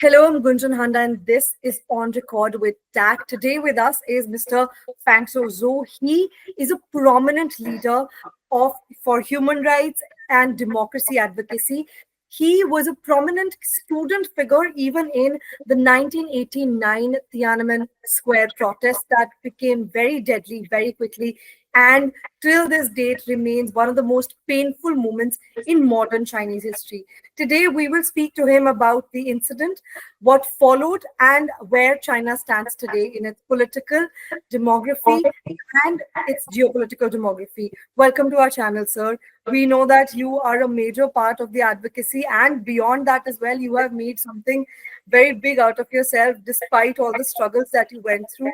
Hello, I'm Gunjan Handa, and this is On Record with TAC. Today with us is Mr. Fengshuo. He is a prominent leader of for human rights and democracy advocacy. He was a prominent student figure even in the 1989 Tiananmen Square protest that became very deadly very quickly and till this date remains one of the most painful moments in modern Chinese history. Today, we will speak to him about the incident, what followed, and where China stands today in its political demography and its geopolitical demography. Welcome to our channel, sir. We know that you are a major part of the advocacy, and beyond that as well, you have made something very big out of yourself despite all the struggles that you went through.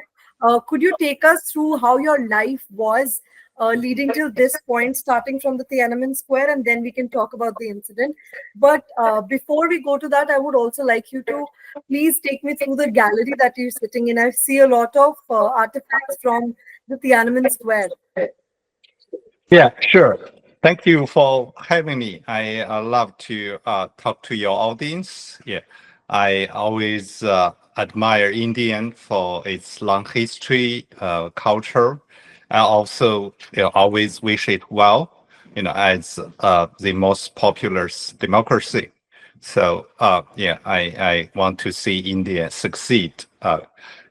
Could you take us through how your life was leading till this point, starting from the Tiananmen Square, and then we can talk about the incident. But before we go to that, I would also like you to please take me through the gallery that you're sitting in. I see a lot of artifacts from the Tiananmen Square. Yeah, sure. Thank you for having me. I love to talk to your audience. Yeah, I always admire Indian for its long history, culture. I also always wish it well, as the most popular democracy. So yeah, I want to see India succeed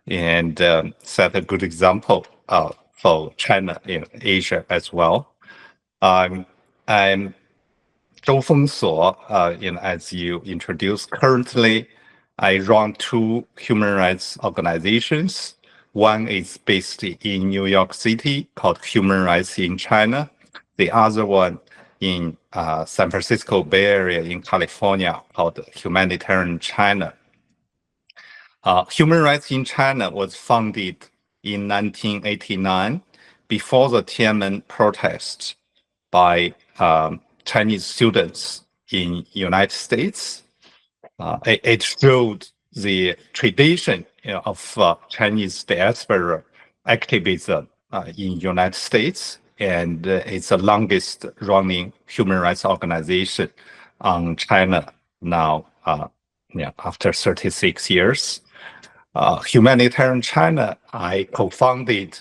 and set a good example for China in Asia as well. I'm Zhou Fengsuo, as you introduced. Currently, I run two human rights organizations. One is based in New York City called Human Rights in China. The other one in San Francisco Bay Area in California called Humanitarian China. Human Rights in China was founded in 1989 before the Tiananmen protests by Chinese students in United States. It showed the tradition of Chinese diaspora activism in United States, and it's the longest running human rights organization on China now, after 36 years. Humanitarian China, I co-founded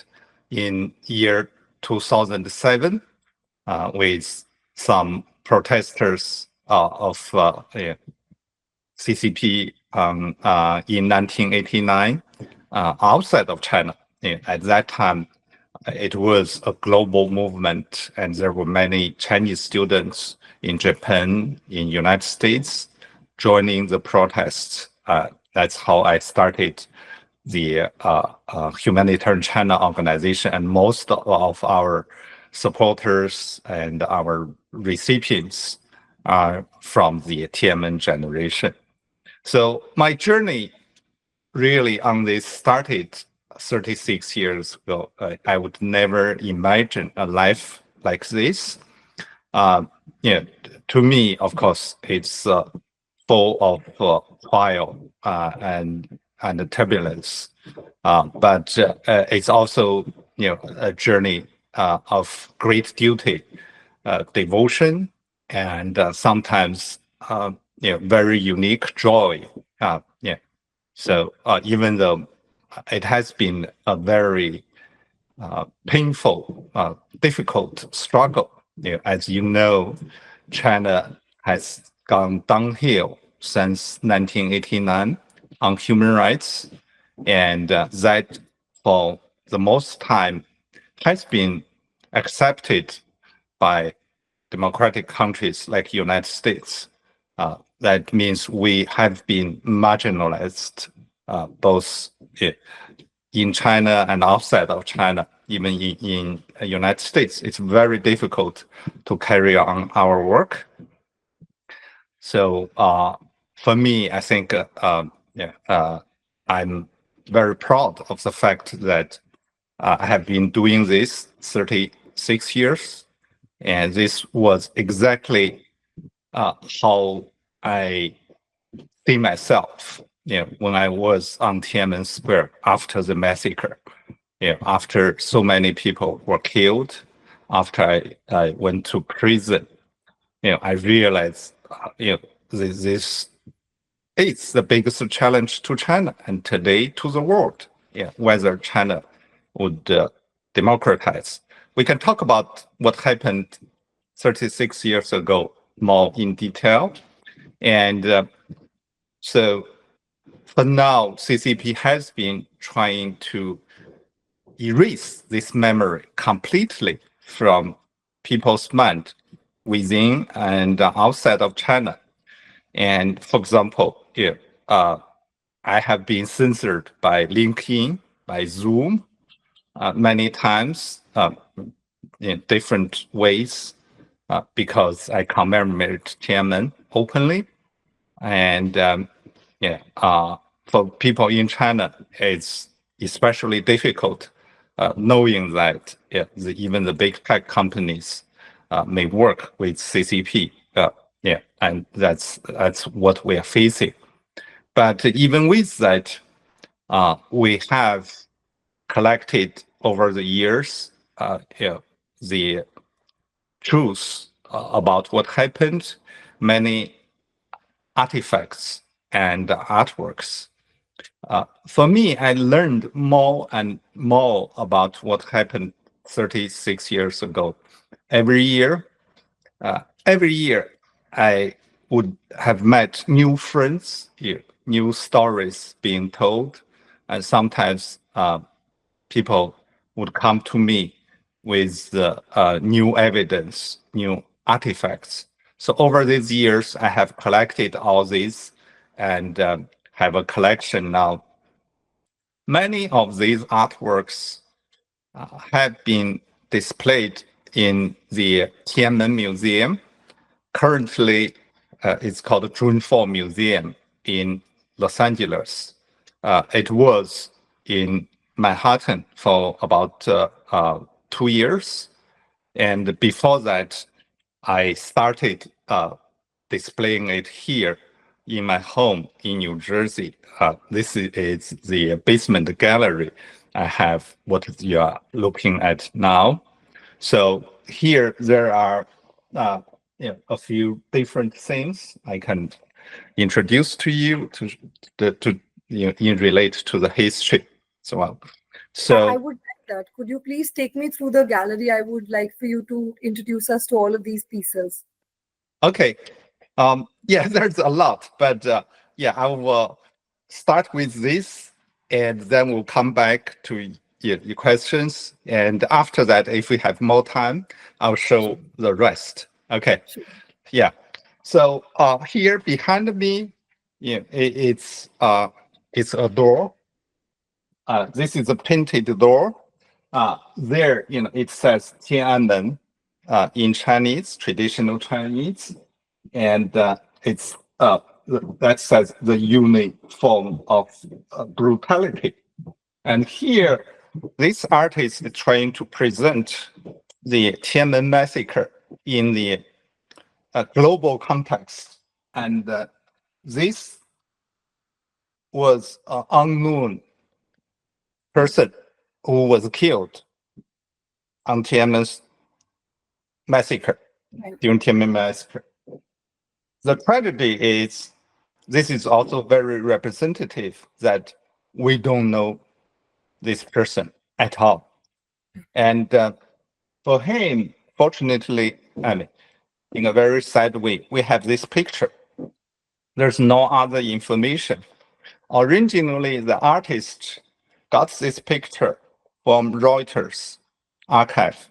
in year 2007 with some protesters of CCP in 1989 outside of China. At that time, it was a global movement, and there were many Chinese students in Japan, in United States, joining the protests. That's how I started the Humanitarian China organization, and most of our supporters and our recipients are from the Tiananmen generation. So my journey really on this started 36 years ago. I would never imagine a life like this. To me, of course, it's full of trial and turbulence, but it's also a journey of great duty, devotion, and sometimes very unique joy. So even though it has been a very painful, difficult struggle, as you know, China has gone downhill since 1989 on human rights, and that for the most time has been accepted by democratic countries like United States. That means we have been marginalized both in China and outside of China. Even in United States, it's very difficult to carry on our work. So for me, I think I'm very proud of the fact that I have been doing this 36 years, and this was exactly how I see myself when I was on Tiananmen Square after the massacre. After so many people were killed, after I went to prison, I realized this it's the biggest challenge to China and today to the world. Yeah, whether China would democratize. We can talk about what happened 36 years ago more in detail. And so for now, CCP has been trying to erase this memory completely from people's mind within and outside of China. And for example, I have been censored by LinkedIn, by Zoom, many times in different ways because I commemorate Tiananmen openly. And for people in China, it's especially difficult knowing that even the big tech companies may work with CCP. And that's what we are facing. But even with that, we have collected over the years the truth about what happened, many artifacts and artworks. For me, I learned more and more about what happened 36 years ago. Every year, every year, I would have met new friends, new stories being told, and sometimes people would come to me with new evidence, new artifacts. So over these years, I have collected all these and have a collection now. Many of these artworks have been displayed in the Tiananmen Museum. Currently, it's called Zhou Fengsuo Museum in Los Angeles. It was in Manhattan for about 2 years. And before that, I started displaying it here in my home in New Jersey. This is the basement gallery. I have what you are looking at now. So here there are a few different things I can introduce to you in relate to the history as well. I So would like that. Could you please take me through the gallery? I would like for you to introduce us to all of these pieces. okay, yeah, there's a lot, but I will start with this, and then we'll come back to your questions. And after that, if we have more time, I'll show the rest. Okay. Sure. Yeah. So here behind me, it's a door. This is a painted door. There, it says Tiananmen in Chinese, traditional Chinese, and it's that says the uniform of brutality. And here, this artist is trying to present the Tiananmen massacre in the global context. And this was an unknown person who was killed on Tiananmen massacre, Right. during Tiananmen massacre. The tragedy is this is also very representative that we don't know this person at all. And for him, fortunately, I mean, in a very sad way, we have this picture. There's no other information. Originally, the artist got this picture from Reuters archive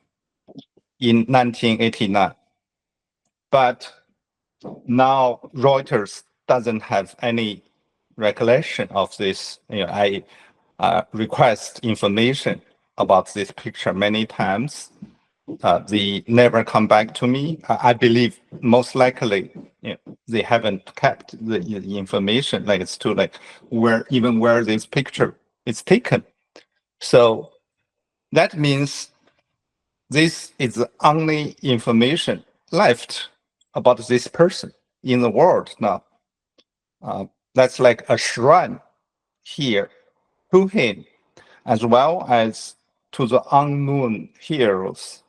in 1989. But now Reuters doesn't have any recollection of this. I request information about this picture many times. They never come back to me. I believe most likely they haven't kept the information. Like it's too like where this picture is taken. So that means this is the only information left about this person in the world now. That's like a shrine here to him, as well as to the unknown heroes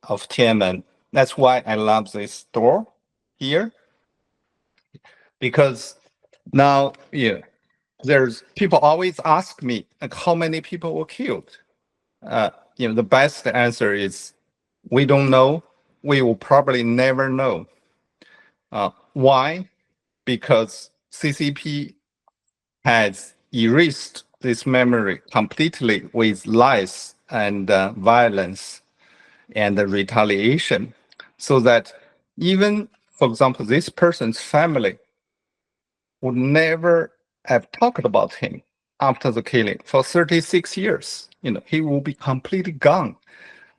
of Tiananmen. That's why I love this door here, because Now, yeah, there's people always ask me like, how many people were killed. Uh, the best answer is we don't know. We will probably never know. Why? Because CCP has erased this memory completely with lies and violence and retaliation, so that even, for example, this person's family would never have talked about him after the killing for 36 years. He will be completely gone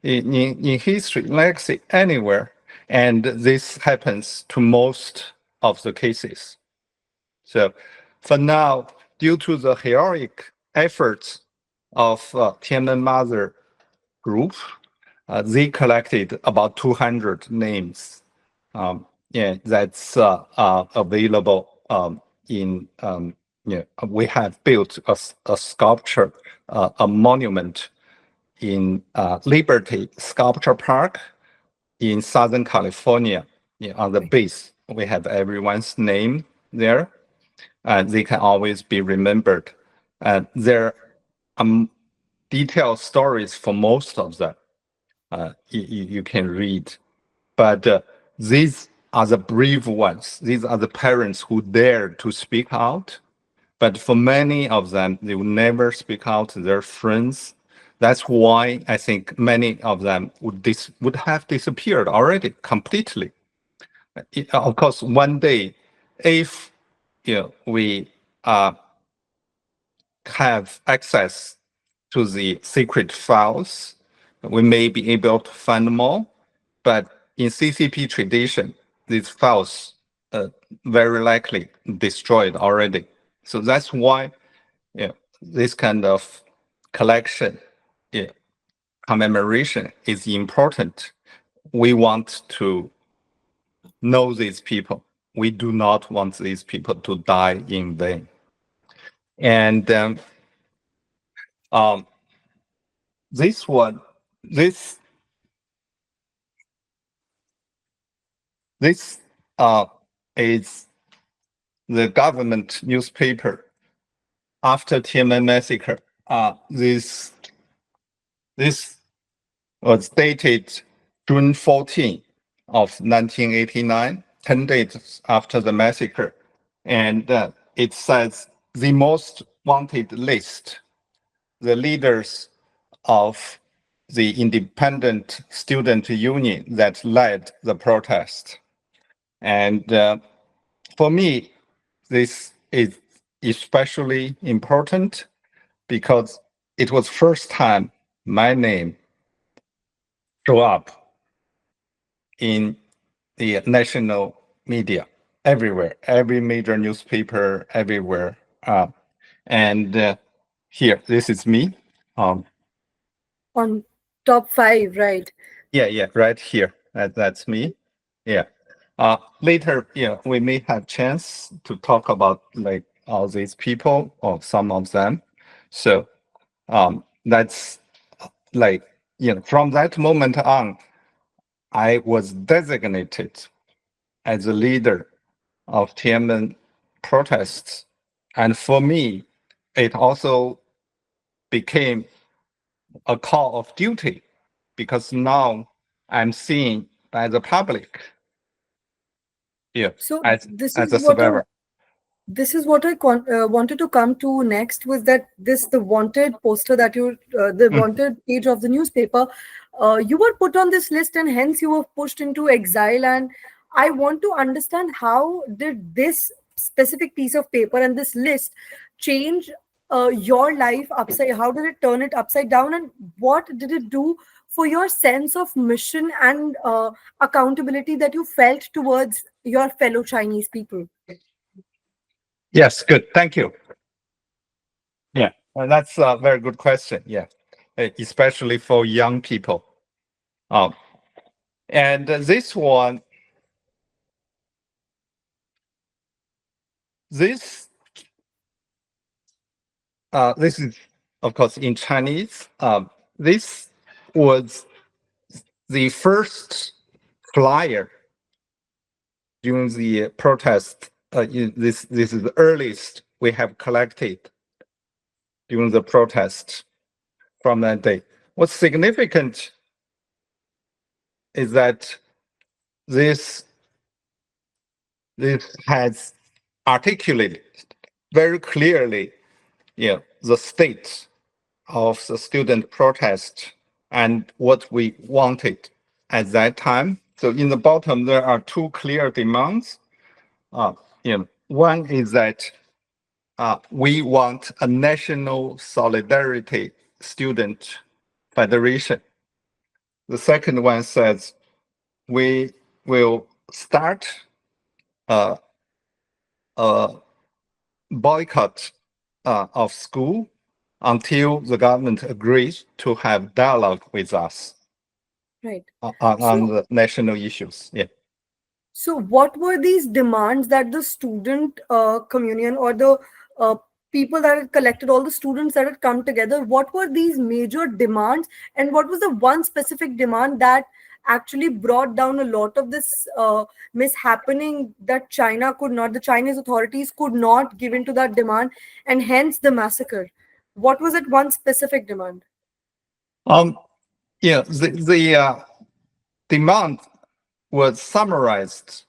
in history, legacy, anywhere. And this happens to most of the cases. So for now, due to the heroic efforts of Tiananmen Mother Group, they collected about 200 names. Yeah, that's available we have built a sculpture, a monument in Liberty Sculpture Park in Southern California. On the base, we have everyone's name there. They can always be remembered. There are detailed stories for most of them. You can read. But these are the brave ones. These are the parents who dare to speak out. But for many of them, they will never speak out to their friends. That's why I think many of them would have disappeared already completely. Of course, one day, if we have access to the secret files, we may be able to find more. But in CCP tradition, these files very likely destroyed already. So that's why this kind of collection, commemoration is important. We want to know these people. We do not want these people to die in vain. And this one, this this is the government newspaper after Tiananmen Massacre. This was dated June 14 of 1989, 10 days after the massacre. And it says the most wanted list, the leaders of the independent student union that led the protest. And for me, this is especially important because it was first time my name show up in the national media everywhere, every major newspaper, everywhere. And here, this is me. On top five, right? Yeah, right here. That's me. Yeah. Later, we may have chance to talk about like all these people or some of them. So that's like, from that moment on, I was designated as a leader of Tiananmen protests. And for me, it also became a call of duty because now I'm seen by the public, So this as is a what I survivor. wanted to come to next, was that the wanted poster that the Mm. wanted page of the newspaper, you were put on this list and hence you were pushed into exile. And I want to understand, how did this specific piece of paper and this list change your life upside? How did it turn it upside down, and what did it do for your sense of mission and accountability that you felt towards your fellow Chinese people? Yes, good. Thank you. Yeah, that's a very good question. Yeah, especially for young people. Um, and this this is of course in Chinese. This was the first flyer during the protest this is the earliest we have collected during the protest from that day. What's significant is that this this has articulated very clearly, the state of the student protest and what we wanted at that time. So in the bottom, there are two clear demands. One is that we want a national solidarity student federation. The second one says we will start a, a boycott of school until the government agrees to have dialogue with us Right. on So, the national issues. Yeah. so what were these demands that the student communion or the uh, people that had collected, all the students that had come together, what were these major demands, and what was the one specific demand that actually brought down a lot of this mishappening that the Chinese authorities could not give into that demand, and hence the massacre? What was it one specific demand? Um, the demand was summarized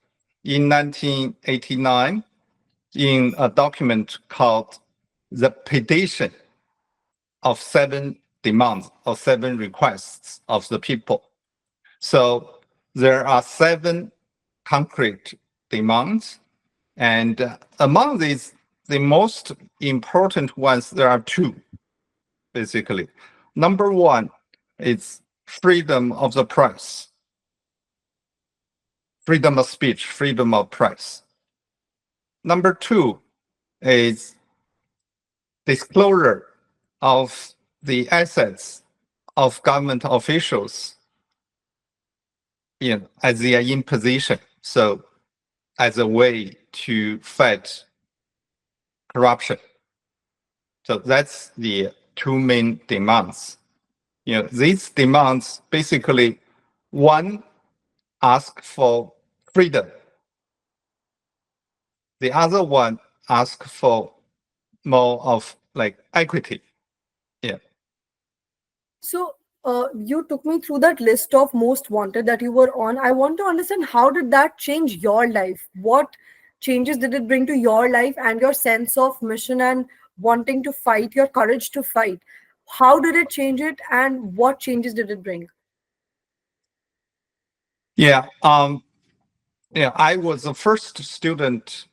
in 1989 in a document called the Petition of Seven Demands or Seven Requests of the People. So there are seven concrete demands, and among these, the most important ones, there are two, basically. Number one is freedom of the press, freedom of speech, freedom of press. Number two is disclosure of the assets of government officials as they are in position. So as a way to fight corruption. So that's the two main demands. These demands basically, one ask for freedom. The other one ask for more of like equity. Yeah. So, you took me through that list of most wanted that you were on. I want to understand, how did that change your life? What changes did it bring to your life and your sense of mission and wanting to fight, your courage to fight? How did it change it, and what changes did it bring? Yeah. I was the first student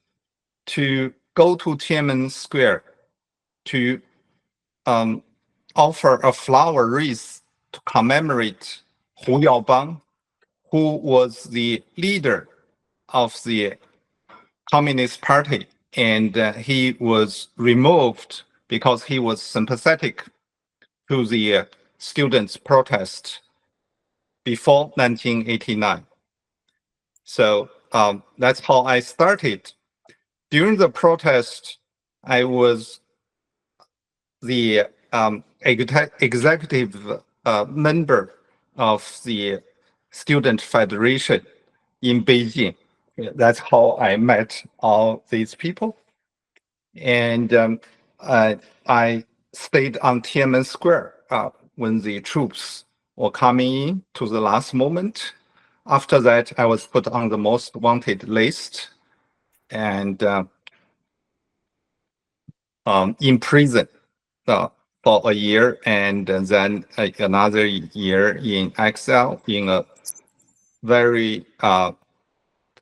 to go to Tiananmen Square to um, offer a flower wreath to commemorate Hu Yaobang, who was the leader of the Communist Party, and he was removed because he was sympathetic to the students' protest before 1989. So that's how I started. During the protest, I was the executive member of the Student Federation in Beijing. Yeah, that's how I met all these people. And I stayed on Tiananmen Square when the troops were coming in to the last moment. After that, I was put on the most wanted list and in prison for a year, and then another year in exile in a very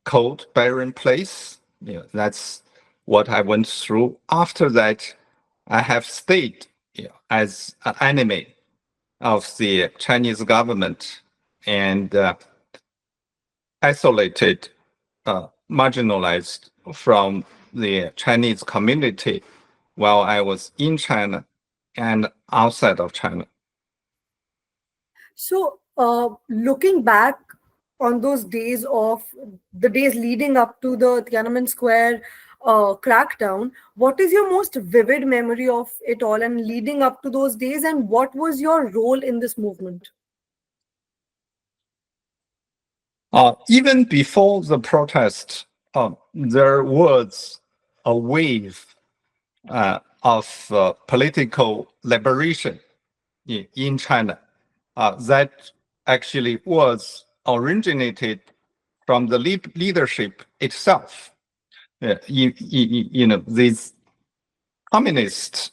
cold, barren place. That's what I went through. After that, I have stayed as an enemy of the Chinese government and isolated, marginalized from the Chinese community while I was in China and outside of China. So, looking back on those days of the days leading up to the Tiananmen Square crackdown, what is your most vivid memory of it all and leading up to those days, and what was your role in this movement? Even before the protest, there was a wave of political liberation in China that actually was originated from the leadership itself. These communist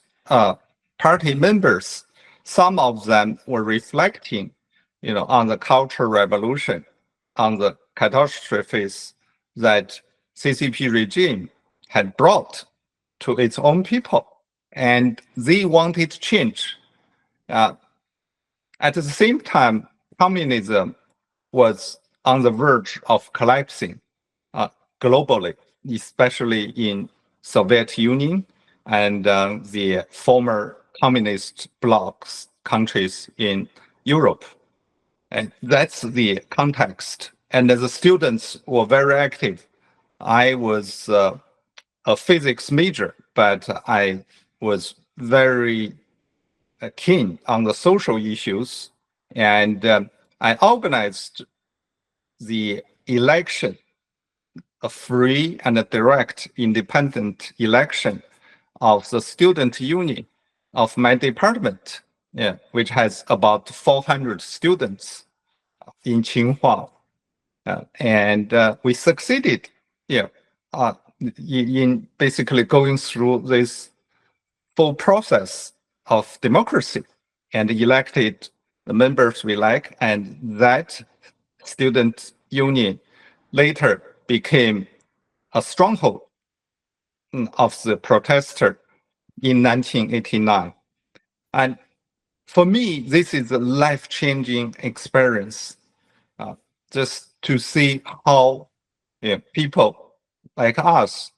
party members, some of them were reflecting, on the cultural revolution, on the catastrophes that CCP regime had brought to its own people, and they wanted change. At the same time, communism was on the verge of collapsing globally, especially in Soviet Union and the former communist blocs countries in Europe. And that's the context. And the students were very active. I was a physics major, but I was very keen on the social issues. And I organized the election, a free and a direct independent election of the student union of my department, which has about 400 students in Tsinghua. And we succeeded in basically going through this full process of democracy and elected the members we like. And that student union later became a stronghold of the protester in 1989. And for me, this is a life-changing experience, just to see how people like us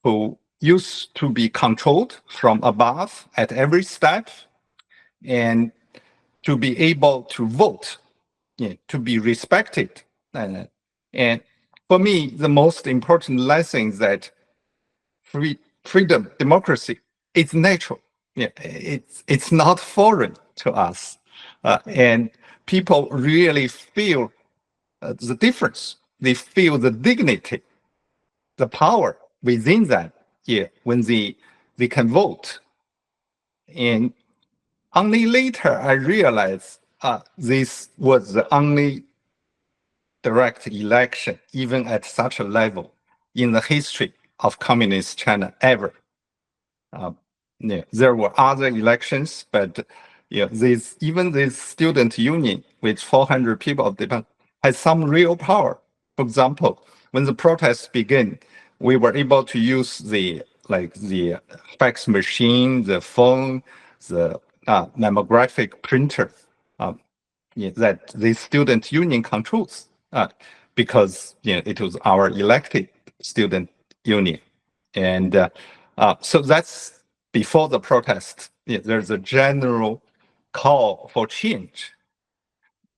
who used to be controlled from above at every step and to be able to vote, to be respected. And for me, the most important lesson is that freedom, democracy, it's natural. It's not foreign to us. And people really feel the difference. They feel the dignity, the power within that, when they can vote. And only later I realized this was the only direct election, even at such a level, in the history of communist China ever. There were other elections, but this student union with 400 people has some real power. For example, when the protests began, we were able to use the fax machine, the phone, the mammographic printer that the student union controls, because it was our elected student union. And so that's before the protest. There's a general call for change.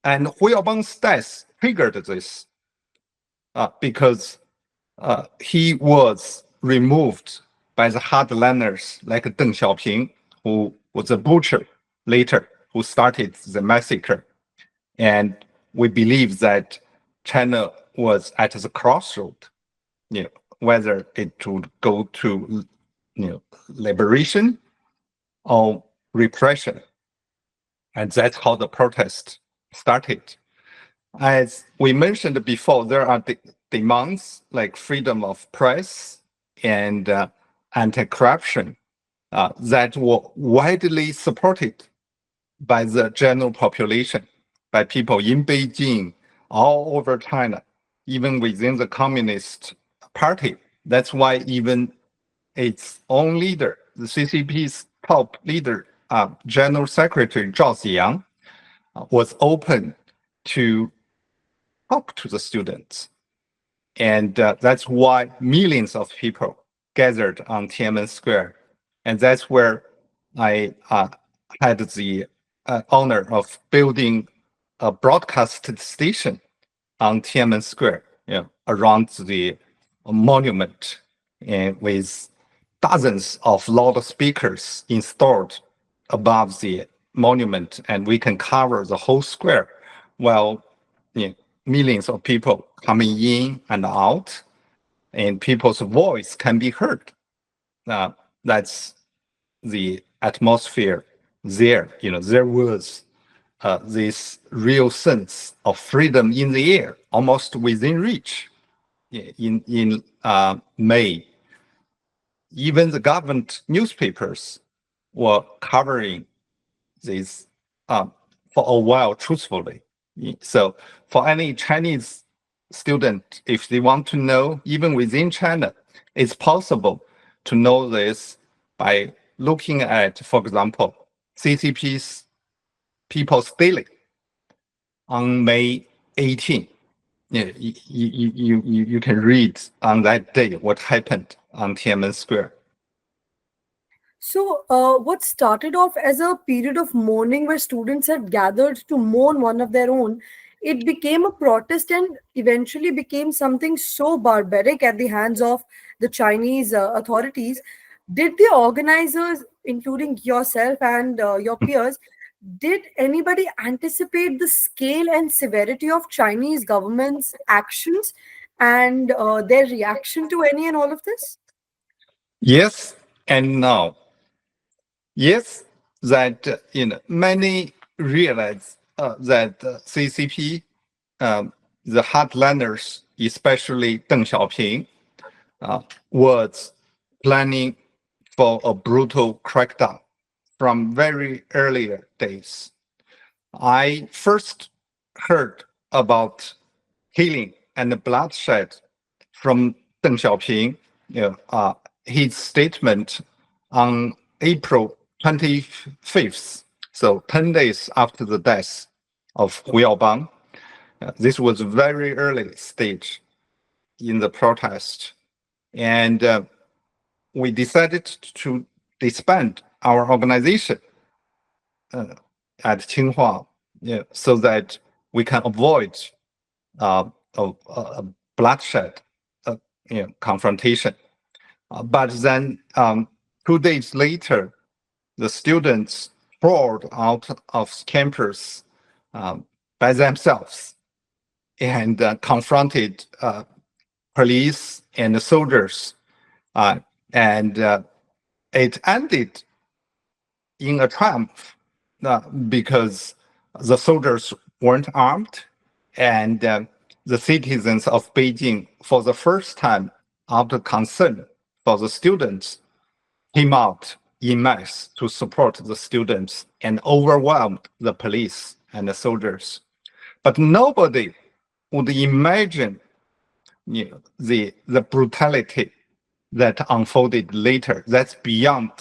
And Huiyabang's death triggered this because he was removed by the hardliners like Deng Xiaoping, who was a butcher later, who started the massacre. And we believe that China was at the crossroad, whether it would go to liberation or repression. And that's how the protest started. As we mentioned before, there are demands like freedom of press and anti-corruption that were widely supported by the general population, by people in Beijing, all over China, even within the Communist Party. That's why even its own leader, the CCP's top leader, General Secretary Zhao Ziyang, was open to talk to the students. And that's why millions of people gathered on Tiananmen Square. And that's where I had the honor of building a broadcast station on Tiananmen Square, around the monument, and with dozens of loudspeakers installed above the monument, and we can cover the whole square while millions of people coming in and out. and people's voice can be heard. That's the atmosphere there. There was this real sense of freedom in the air, almost within reach. In May, even the government newspapers were covering this for a while truthfully. So for any Chinese student, if they want to know, even within China, it's possible to know this by looking at, for example, CCP's People's Daily on May 18. You can read on that day what happened on Tiananmen Square. So, what started off as a period of mourning where students had gathered to mourn one of their own, it became a protest and eventually became something so barbaric at the hands of the Chinese authorities. Did the organizers, including yourself and your peers, did anybody anticipate the scale and severity of Chinese government's actions and their reaction to any and all of this? Yes and no. Yes, that many realize that CCP, the hardliners, especially Deng Xiaoping, was planning for a brutal crackdown from very earlier days. I first heard about killing and bloodshed from Deng Xiaoping, his statement on April 25th, so 10 days after the death of Hu Yaobang. This was a very early stage in the protest. And we decided to disband our organization at Tsinghua, so that we can avoid a bloodshed confrontation. But then 2 days later, the students poured out of campus by themselves and confronted police and soldiers. And it ended in a triumph because the soldiers weren't armed, and the citizens of Beijing, for the first time out of concern for the students, came out in mass to support the students and overwhelmed the police and the soldiers. But nobody would imagine the brutality that unfolded later. That's beyond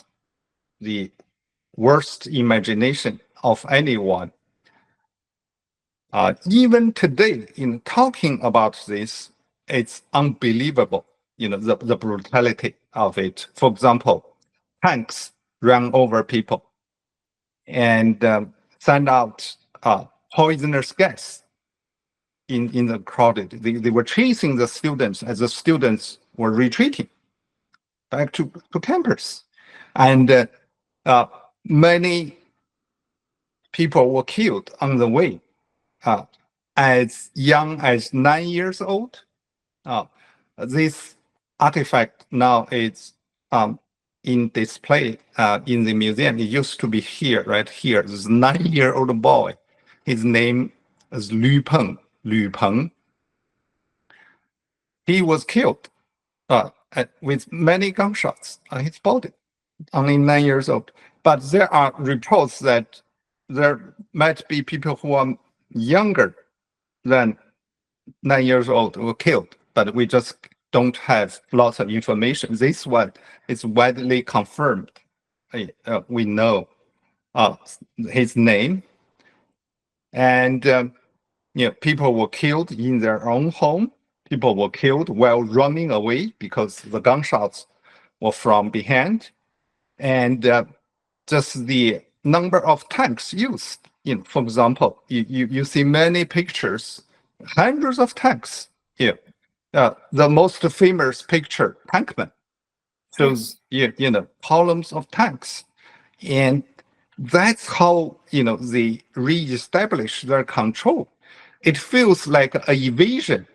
the worst imagination of anyone. Even today, in talking about this, it's unbelievable, the brutality of it. For example, tanks ran over people and sent out poisonous gas in the crowded. They were chasing the students as the students were retreating back to campus. And many people were killed on the way. As young as 9 years old. This artifact now is in display in the museum. It used to be here, right here. This 9-year-old boy. His name is Lu Peng. He was killed with many gunshots on his body, only 9 years old. But there are reports that there might be people who are younger than 9 years old were killed, but we just don't have lots of information. This one is widely confirmed. We know his name, and people were killed in their own home. People were killed while running away because the gunshots were from behind, and just the number of tanks used. For example, you see many pictures, hundreds of tanks. The most famous picture, Tankman, shows columns of tanks, and that's how they reestablish their control. It feels like an evasion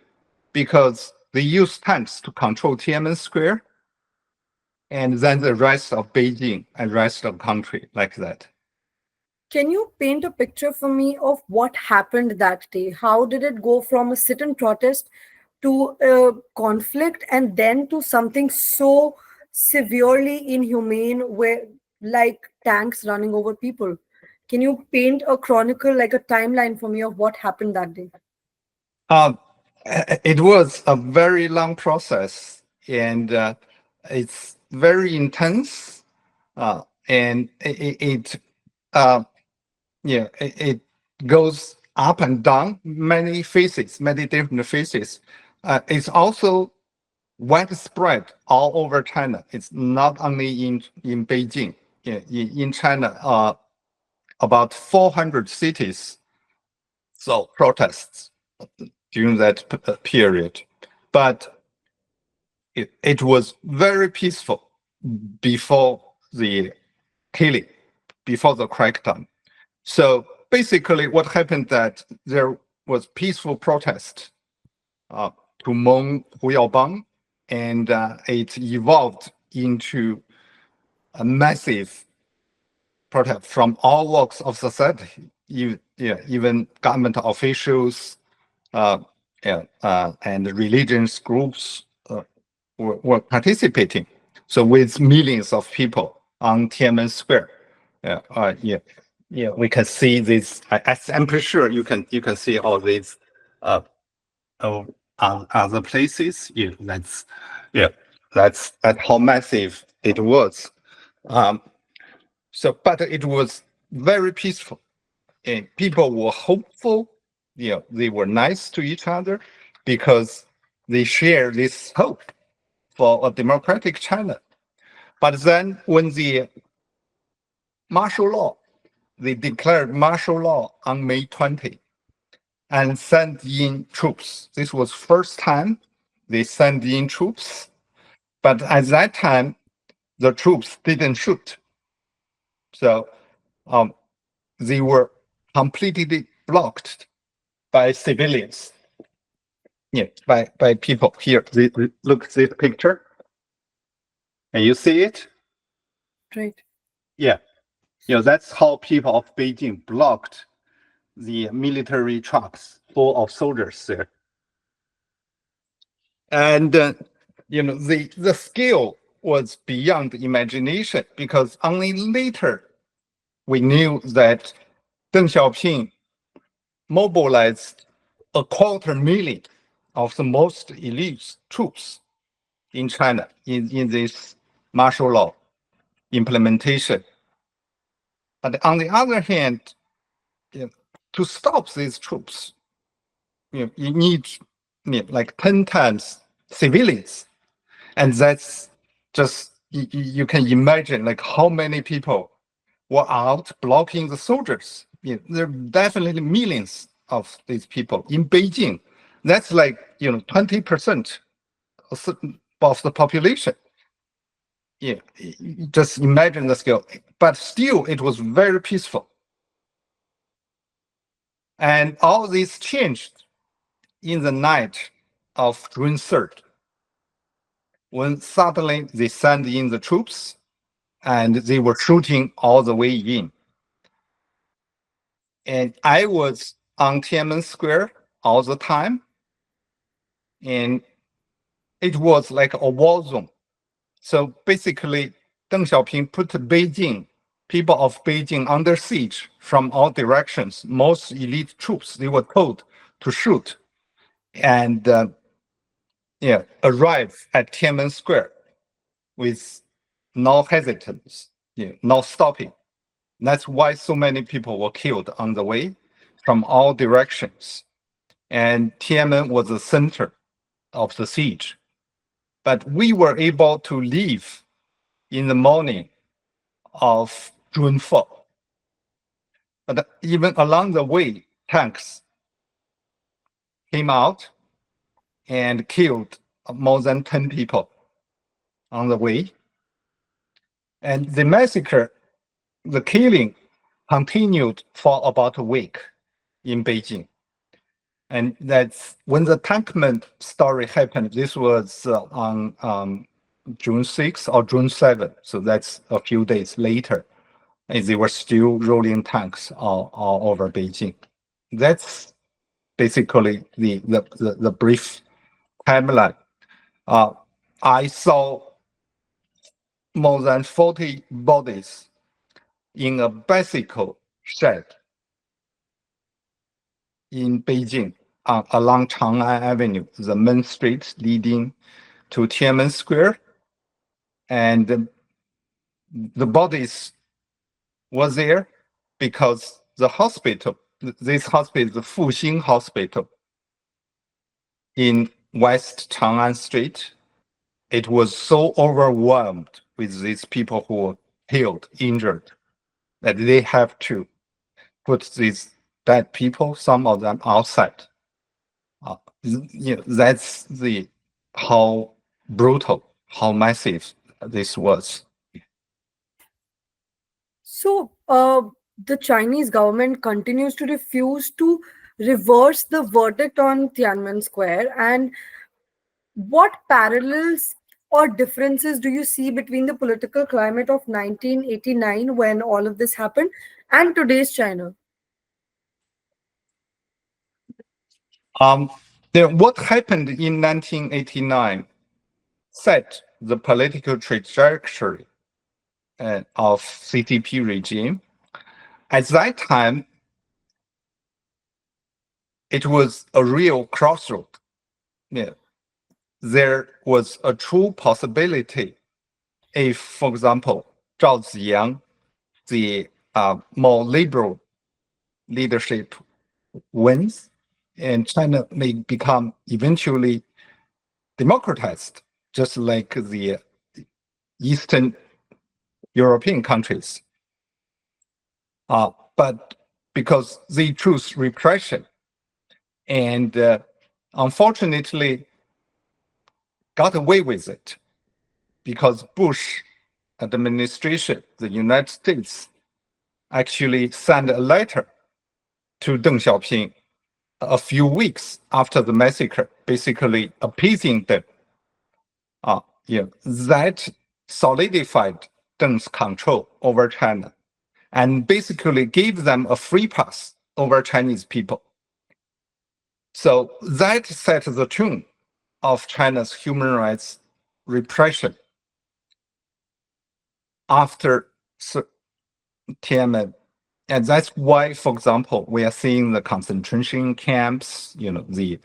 because they used tanks to control Tiananmen Square, and then the rest of Beijing and rest of the country like that. Can you paint a picture for me of what happened that day? How did it go from a sit and protest to a conflict and then to something so severely inhumane where like tanks running over people? Can you paint a chronicle, like a timeline for me of what happened that day? Uh, it was a very long process, and it's very intense, and uh, it goes up and down many phases, many different phases. It's also widespread all over China. It's not only in Beijing. Yeah, in China, about 400 cities saw protests during that period. But it was very peaceful before the killing, before the crackdown. So basically, what happened that there was peaceful protest uh, to Meng Huyaobang, and it evolved into a massive protest from all walks of society, even government officials, uh, and religious groups were participating. So with millions of people on Tiananmen Square, we can see this. I'm pretty sure you can see all these uh, other places. Yeah, that's how massive it was. Um, but it was very peaceful, and people were hopeful. They were nice to each other because they share this hope for a democratic China. But then when the martial law, they declared martial law on May 20 and sent in troops. This was first time they sent in troops. But at that time, the troops didn't shoot. So they were completely blocked by civilians. Yeah, by people. Here, look at this picture. And you see it? Right. Yeah. That's how people of Beijing blocked the military trucks full of soldiers there. And the scale was beyond imagination, because only later we knew that Deng Xiaoping mobilized 250,000 of the most elite troops in China in this martial law implementation. But on the other hand, to stop these troops, you need like 10 times civilians. And that's just, you can imagine like how many people were out blocking the soldiers. There are definitely millions of these people in Beijing. That's like 20% of the population. Yeah, just imagine the scale. But still, it was very peaceful. And all this changed in the night of June 3rd, when suddenly they sent in the troops and they were shooting all the way in. And I was on Tiananmen Square all the time, and it was like a war zone. So basically, Deng Xiaoping put Beijing, people of Beijing, under siege from all directions. Most elite troops, they were told to shoot and arrive at Tiananmen Square with no hesitance, no stopping. That's why so many people were killed on the way from all directions. And Tiananmen was the center of the siege. But we were able to leave in the morning of June 4th. But even along the way, tanks came out and killed more than 10 people on the way. And the massacre, the killing, continued for about a week in Beijing. And that's when the Tiananmen story happened. This was on June 6th or June 7th. So that's a few days later. And they were still rolling tanks all over Beijing. That's basically the brief timeline. I saw more than 40 bodies in a bicycle shed in Beijing along Chang'an Avenue, the main street leading to Tiananmen Square. And the bodies were there because the hospital, this hospital, the Fuxing Hospital in West Chang'an Street, it was so overwhelmed with these people who were killed, injured, that they have to put these dead people, some of them outside. That's how brutal, how massive this was. So, the Chinese government continues to refuse to reverse the verdict on Tiananmen Square. And what parallels or differences do you see between the political climate of 1989, when all of this happened, and today's China? What happened in 1989 set the political trajectory of CCP regime. At that time, it was a real crossroad. Yeah. There was a true possibility if, for example, Zhao Ziyang, the more liberal leadership wins, and China may become eventually democratized, just like the Eastern European countries. But because they choose repression, and unfortunately got away with it, because Bush administration, the United States, actually sent a letter to Deng Xiaoping a few weeks after the massacre, basically appeasing them. That solidified Deng's control over China and basically gave them a free pass over Chinese people. So that set the tone of China's human rights repression after Tiananmen. And that's why, for example, we are seeing the concentration camps, the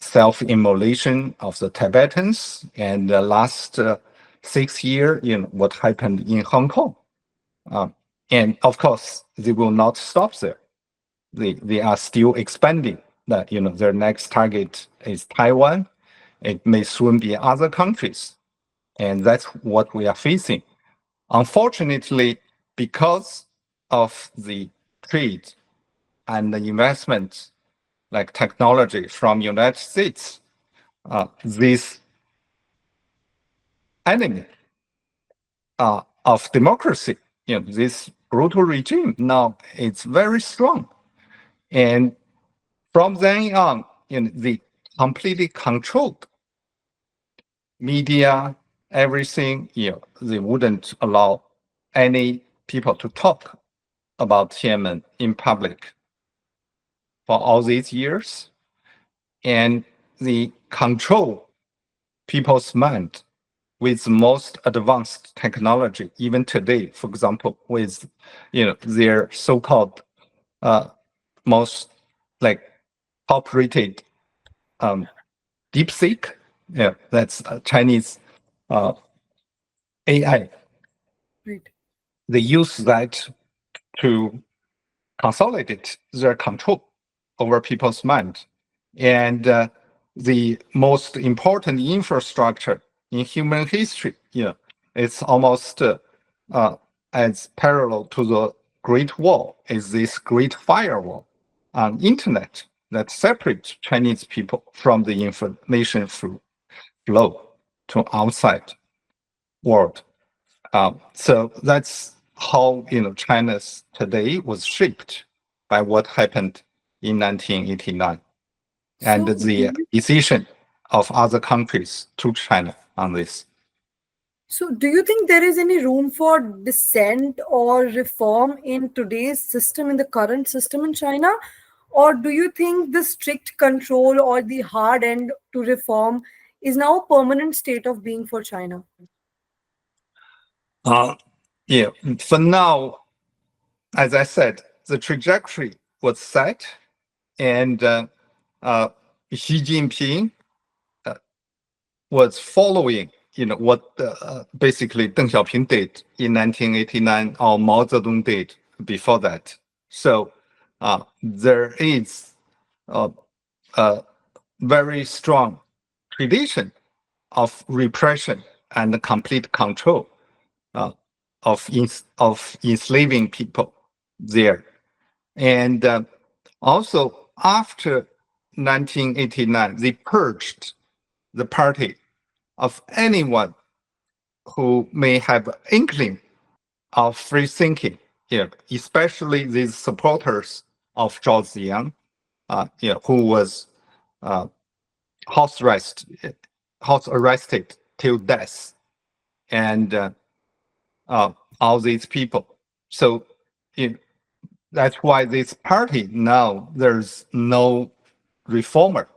self-immolation of the Tibetans, and the last 6 years, what happened in Hong Kong. And of course, they will not stop there. They are still expanding. That their next target is Taiwan. It may soon be other countries, and that's what we are facing. Unfortunately, because of the trade and the investment, like technology from United States, this enemy of democracy, this brutal regime now it's very strong, and from then on, they completely controlled media, everything. They wouldn't allow any people to talk about Tiananmen in public for all these years, and they control people's mind with the most advanced technology, even today. For example, with their so-called most top-rated DeepSeek. Yeah, that's Chinese AI. Right. They use that to consolidate their control over people's mind. And the most important infrastructure in human history, it's almost as parallel to the Great Wall, is this great firewall on internet that separates Chinese people from the information flow to outside world. So that's how China's today was shaped by what happened in 1989. and So, do the you decision of other countries to China on this. So, do you think there is any room for dissent or reform in today's system, in the current system in China? Or do you think the strict control or the hard end to reform is now a permanent state of being for China? Uh, yeah, for now, as I said, the trajectory was set, and uh, Xi Jinping was following, what basically Deng Xiaoping did in 1989 or Mao Zedong did before that. So there is a very strong tradition of repression and complete control uh, of enslaving people there. And also after 1989, they purged the party of anyone who may have inkling of free thinking, especially these supporters of Zhao Ziyang, who was uh, house arrested, till death, and all these people. So that's why this party now there's no reformer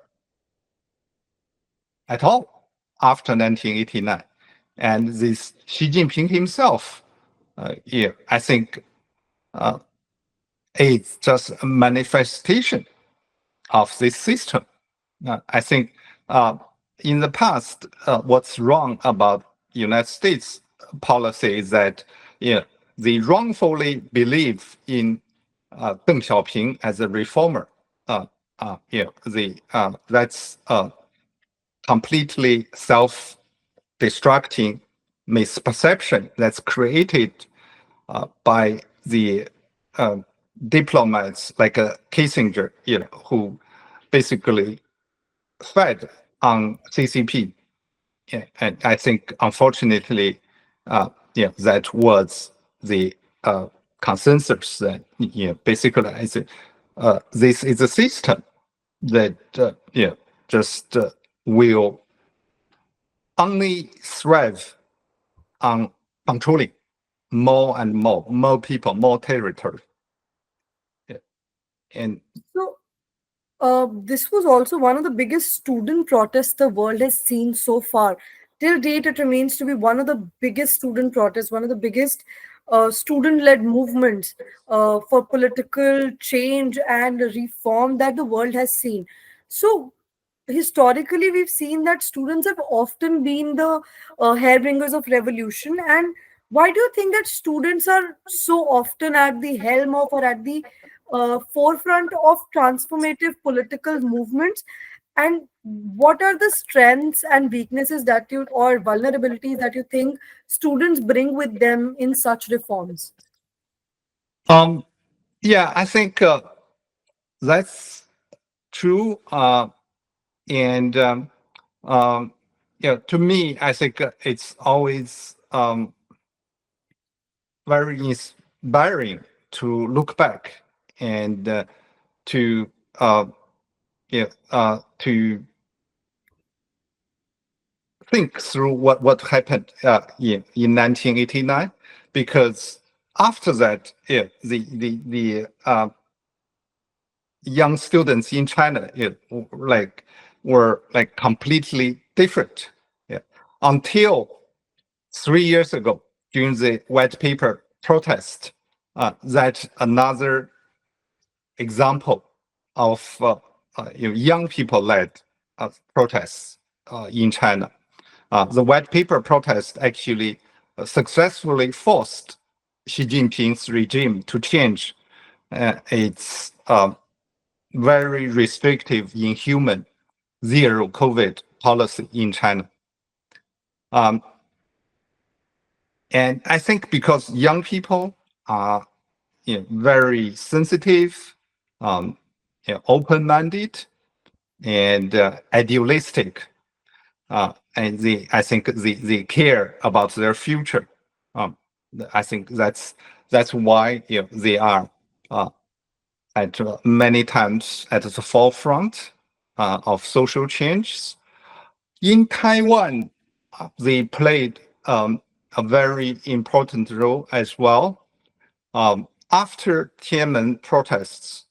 at all after 1989, and this Xi Jinping himself, I think it's just a manifestation of this system. I think in the past, what's wrong about United States policy is that they wrongfully believe in Deng Xiaoping as a reformer. That's completely self-destructing misperception that's created by the diplomats like Kissinger, who basically fed on CCP. Yeah, and I think, unfortunately, that was the consensus that, basically, this is a system that, just will only thrive on controlling more and more people, more territory. Yeah. And So, this was also one of the biggest student protests the world has seen so far. Till date, it remains to be one of the biggest student protests, one of the biggest student led movements for political change and reform that the world has seen. So, historically, we've seen that students have often been the hairbringers of revolution. And why do you think that students are so often at the helm of or at the forefront of transformative political movements? And what are the strengths and weaknesses that you or vulnerabilities that you think students bring with them in such reforms? yeah, I think that's true. And to me, I think it's always very inspiring to look back and to to think through what happened in 1989, because after that, the young students in China, were like completely different. Yeah. Until 3 years ago, during the white paper protest, that another example of young people led protests in China. The white paper protest actually successfully forced Xi Jinping's regime to change its very restrictive, inhuman zero COVID policy in China. And I think because young people are very sensitive, open-minded, and idealistic, and I think they care about their future. I think that's why they are at many times at the forefront of social change. In Taiwan, they played a very important role as well. After Tiananmen protests,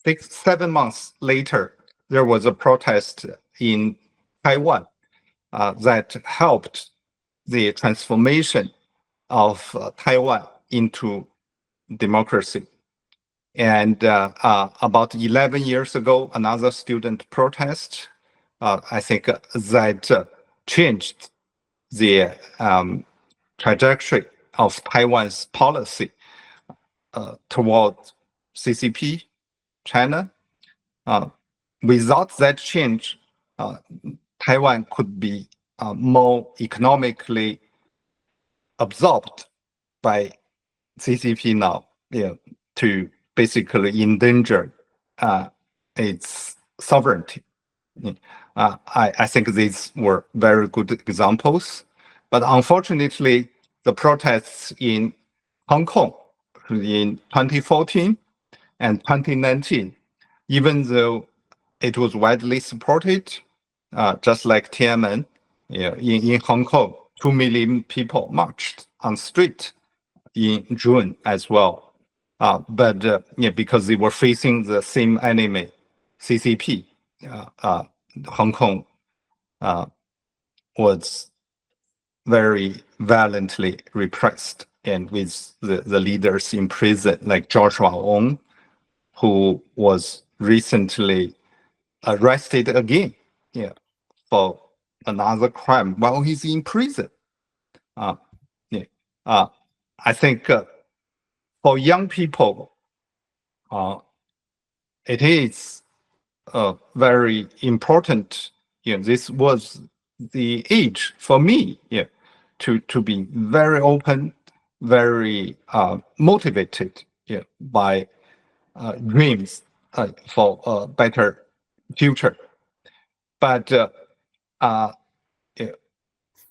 7 months later, there was a protest in Taiwan that helped the transformation of Taiwan into democracy. And about 11 years ago, another student protest, I think that changed the trajectory of Taiwan's policy toward CCP, China. Without that change, Taiwan could be more economically absorbed by CCP now, to basically endanger its sovereignty. I think these were very good examples, but unfortunately, the protests in Hong Kong in 2014 and 2019, even though it was widely supported, just like Tiananmen, in Hong Kong, 2 million people marched on street in June as well. But because they were facing the same enemy, CCP, Hong Kong was very violently repressed, and with the leaders in prison, like Joshua Wong, who was recently arrested again, for another crime while he's in prison. I think for young people, it is very important. This was the age for me, to be very open, very motivated, by dreams for a better future. But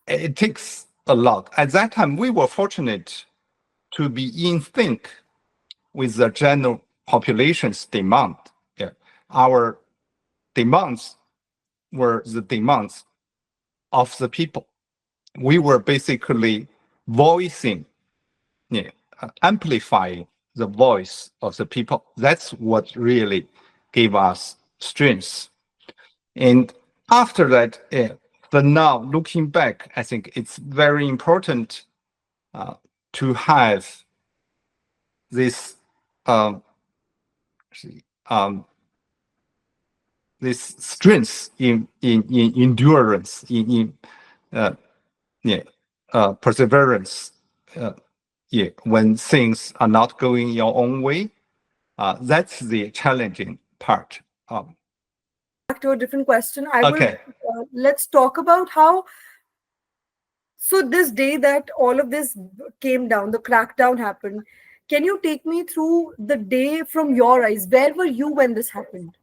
it takes a lot. At that time, we were fortunate to be in sync with the general population's demand. Our demands were the demands of the people. We were basically voicing, amplifying the voice of the people. That's what really gave us strength. And after that, but now looking back, I think it's very important to have this this strength in endurance, in perseverance. When things are not going your own way, that's the challenging part. Back to a different question. Okay. Let's talk about how. So this day that all of this came down, the crackdown happened. Can you take me through the day from your eyes? Where were you when this happened?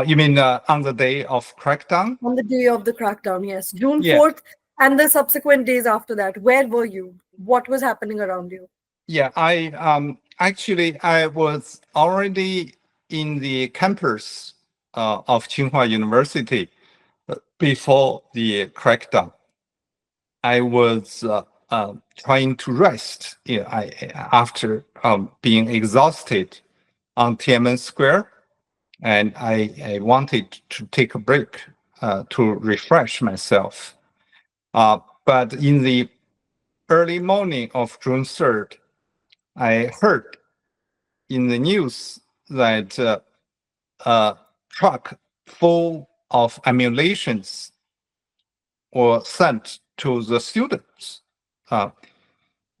You mean on the day of crackdown? On the day of the crackdown, yes, June Yeah. 4th, and the subsequent days after that. Where were you? What was happening around you? Yeah, I was already in the campus of Tsinghua University before the crackdown. I was trying to rest. After being exhausted on Tiananmen Square, and I wanted to take a break to refresh myself. But in the early morning of June 3rd, I heard in the news that a truck full of ammunitions were sent to the students.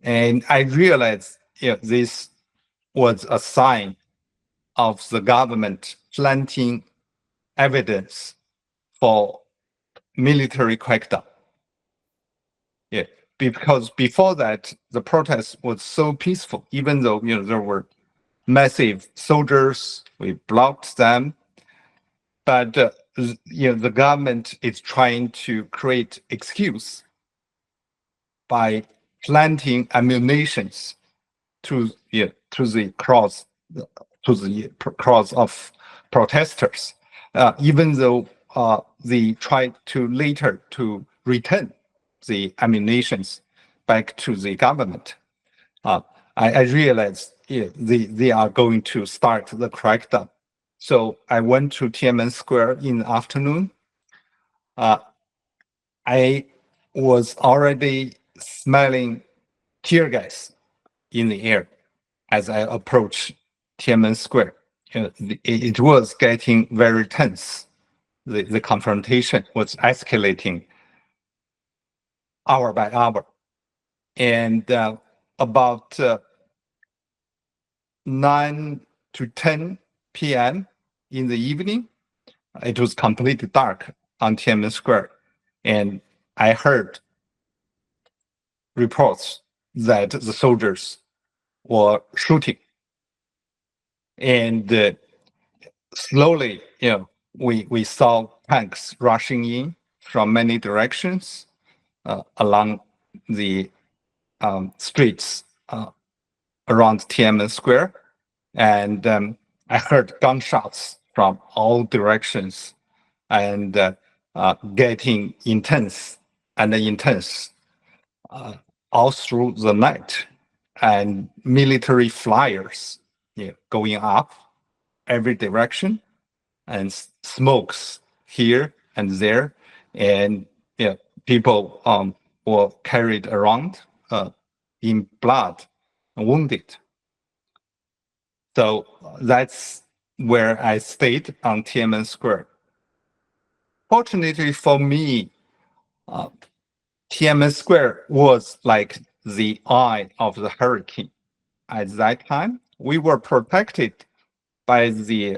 And I realized this was a sign of the government planting evidence for military crackdown. Because before that, the protest was so peaceful, even though there were massive soldiers, we blocked them. But the government is trying to create excuse by planting ammunitions to the cross of protesters, even though they tried to later to return the ammunitions back to the government. I realized they are going to start the crackdown. So I went to Tiananmen Square in the afternoon. I was already smelling tear gas in the air as I approached Tiananmen Square. It was getting very tense. The confrontation was escalating hour by hour. And about 9 to 10 p.m. in the evening, it was completely dark on Tiananmen Square. And I heard reports that the soldiers were shooting. And slowly, we saw tanks rushing in from many directions along the streets around Tiananmen Square. And I heard gunshots from all directions and getting intense and intense all through the night. And military flyers going up every direction, and smokes here and there, and people were carried around in blood, wounded. So that's where I stayed on Tiananmen Square. Fortunately for me, Tiananmen Square was like the eye of the hurricane. At that time, we were protected by the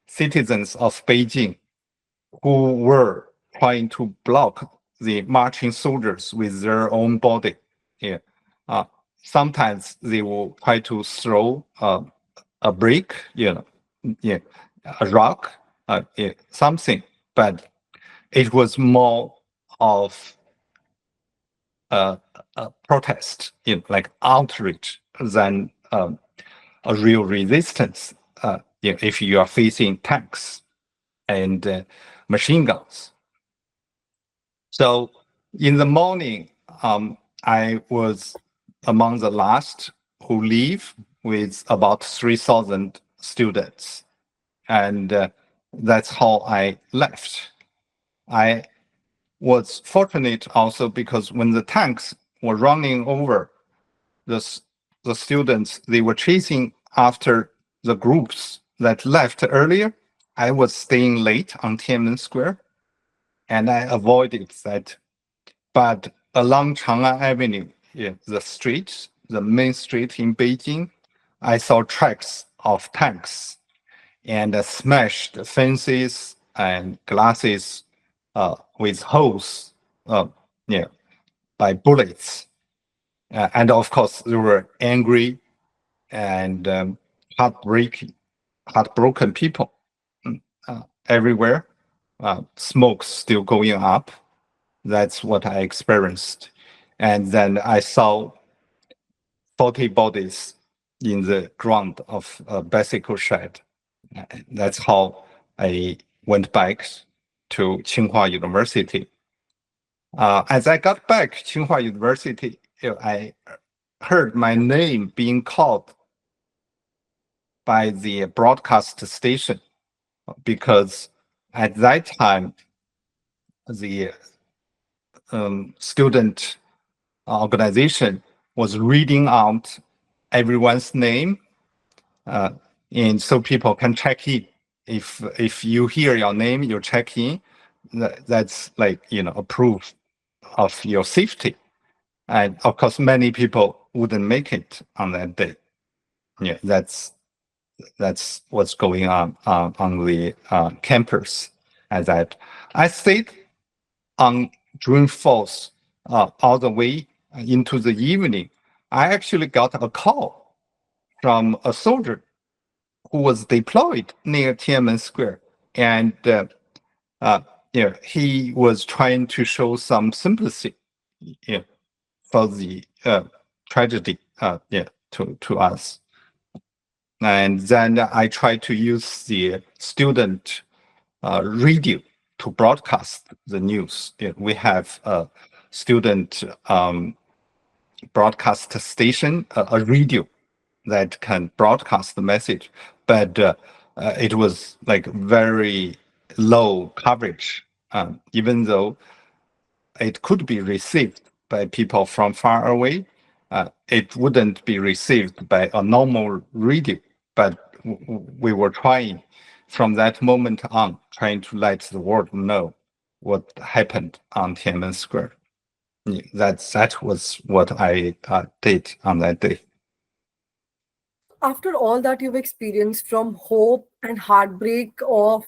citizens of Beijing who were trying to block the marching soldiers with their own body. Yeah. Sometimes they will try to throw a brick, a rock, something, but it was more of a protest, like outreach than a real resistance. If you are facing tanks and machine guns. So in the morning, I was among the last who leave with about 3,000 students. And that's how I left. I was fortunate also because when the tanks were running over the students, they were chasing after the groups that left earlier. I was staying late on Tiananmen Square, and I avoided that. But along Chang'an Avenue, the street, the main street in Beijing, I saw tracks of tanks and smashed fences and glasses with holes, by bullets. And of course, there were angry and heartbroken people everywhere. Smoke still going up. That's what I experienced. And then I saw 40 bodies in the ground of a bicycle shed. That's how I went back to Tsinghua University. As I got back to Tsinghua University, I heard my name being called by the broadcast station, because at that time, the student organization was reading out everyone's name, and so people can check in. If you hear your name, you check in. That's like a proof of your safety. And of course, many people wouldn't make it on that day. Yeah, that's what's going on the campus. At that, I stayed on June 4th all the way into the evening. I actually got a call from a soldier who was deployed near Tiananmen Square, and he was trying to show some sympathy for the tragedy to us. And then I try to use the student radio to broadcast the news. We have a student broadcast station, a radio that can broadcast the message, but it was like very low coverage, even though it could be received by people from far away. It wouldn't be received by a normal radio, but we were trying from that moment on, trying to let the world know what happened on Tiananmen Square. That was what I did on that day. After all that you've experienced, from hope and heartbreak of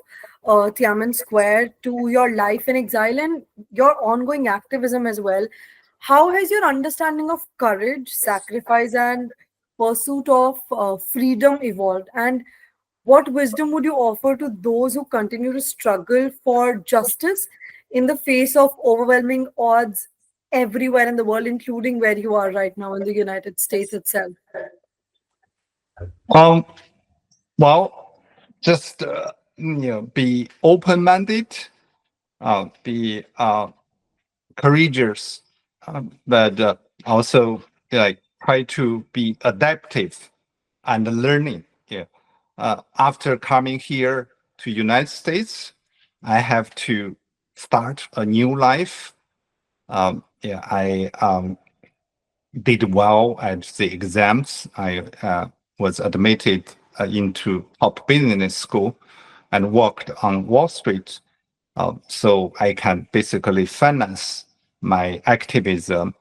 Tiananmen Square to your life in exile and your ongoing activism as well, how has your understanding of courage, sacrifice, and pursuit of freedom evolved? And what wisdom would you offer to those who continue to struggle for justice in the face of overwhelming odds everywhere in the world, including where you are right now in the United States itself? Um, well, just be open-minded, be courageous, but also like try to be adaptive and learning. Yeah. After coming here to United States, I have to start a new life. I did well at the exams. I was admitted into top business school and worked on Wall Street. So I can basically finance my activism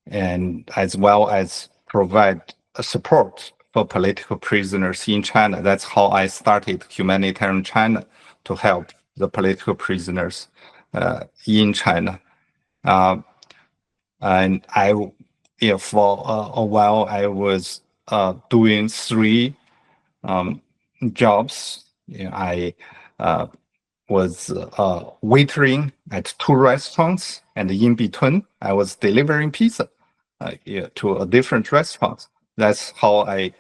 and as well as provide support for political prisoners in China. That's how I started Humanitarian China to help the political prisoners in China. Uh, and for a while, I was doing three jobs. I was waitering at two restaurants, and in between, I was delivering pizza to a different restaurant. That's how I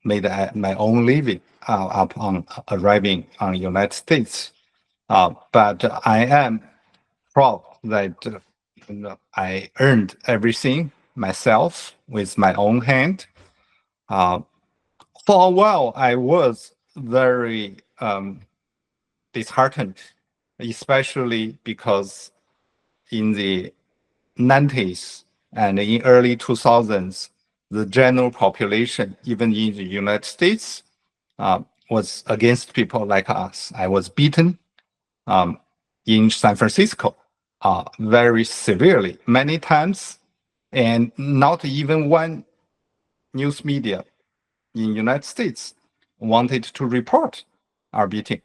made my own living upon arriving on United States. But I am proud that I earned everything myself with my own hand. For a while, I was very disheartened, especially because in the 90s and in early 2000s, the general population, even in the United States, was against people like us. I was beaten in San Francisco very severely, many times, and not even one news media in United States wanted to report our beating.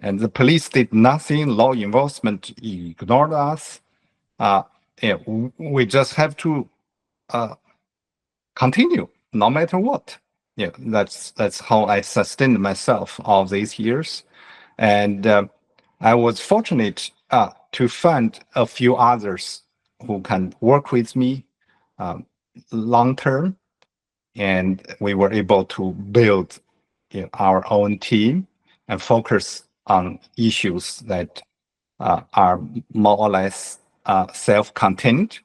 And the police did nothing, law enforcement ignored us. We just have to continue no matter what. That's how I sustained myself all these years. And I was fortunate to find a few others who can work with me long term. And we were able to build our own team and focus on issues that are more or less self-contained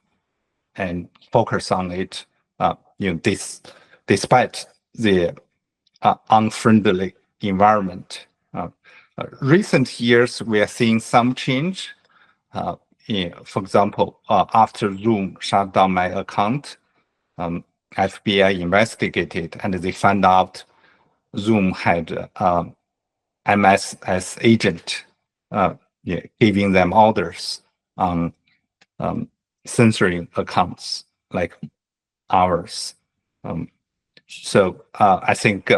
and focus on it, despite the unfriendly environment. Recent years, we are seeing some change. For example, after Zoom shut down my account, FBI investigated and they found out Zoom had MSS agent giving them orders on censoring accounts like ours. So I think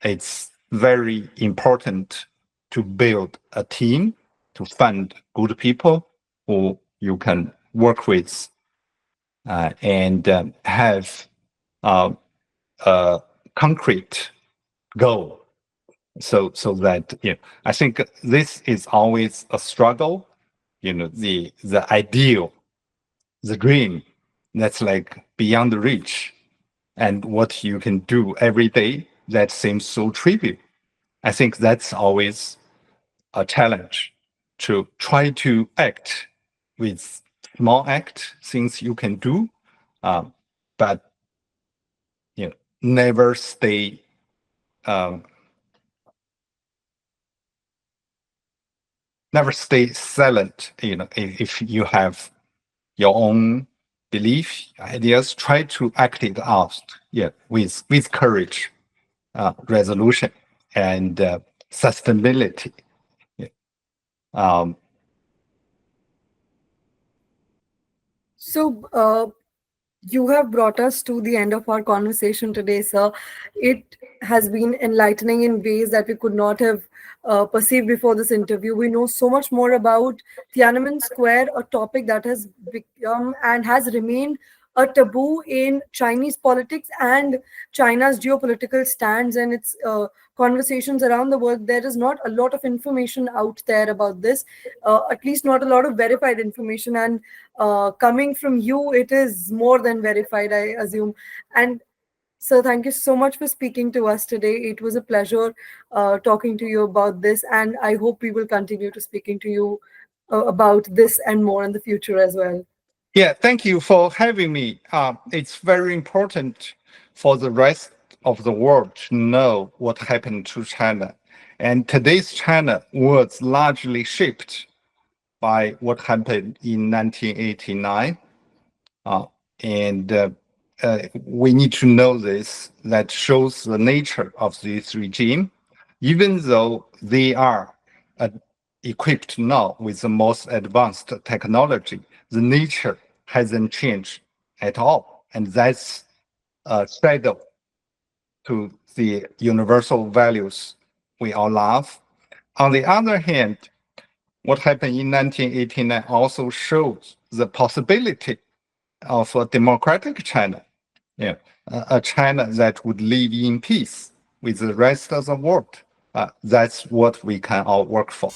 it's very important to build a team, to find good people who you can work with and have a concrete goal. So that I think this is always a struggle. The ideal, the dream that's like beyond reach, and what you can do every day that seems so trivial. I think that's always a challenge to try to act with small things you can do, um, but never stay um, silent. If you have your own belief, ideas, try to act it out. Yeah, with courage, resolution, and sustainability. Yeah. Um, So, you have brought us to the end of our conversation today, sir. It has been enlightening in ways that we could not have perceived before this interview. We know so much more about Tiananmen Square, a topic that has become and has remained a taboo in Chinese politics and China's geopolitical stands and its conversations around the world. There is not a lot of information out there about this, at least not a lot of verified information. And coming from you, it is more than verified, I assume. And so, thank you so much for speaking to us today. It was a pleasure talking to you about this, and I hope we will continue to speaking to you about this and more in the future as well. yeah, thank you for having me. It's very important for the rest of the world to know what happened to China. And today's China was largely shaped by what happened in 1989. Uh, and we need to know this. That shows the nature of this regime. Even though they are uh, equipped now with the most advanced technology, the nature hasn't changed at all. And that's a shadow to the universal values we all love. On the other hand, what happened in 1989 also shows the possibility of a democratic China, yeah, a China that would live in peace with the rest of the world. That's what we can all work for.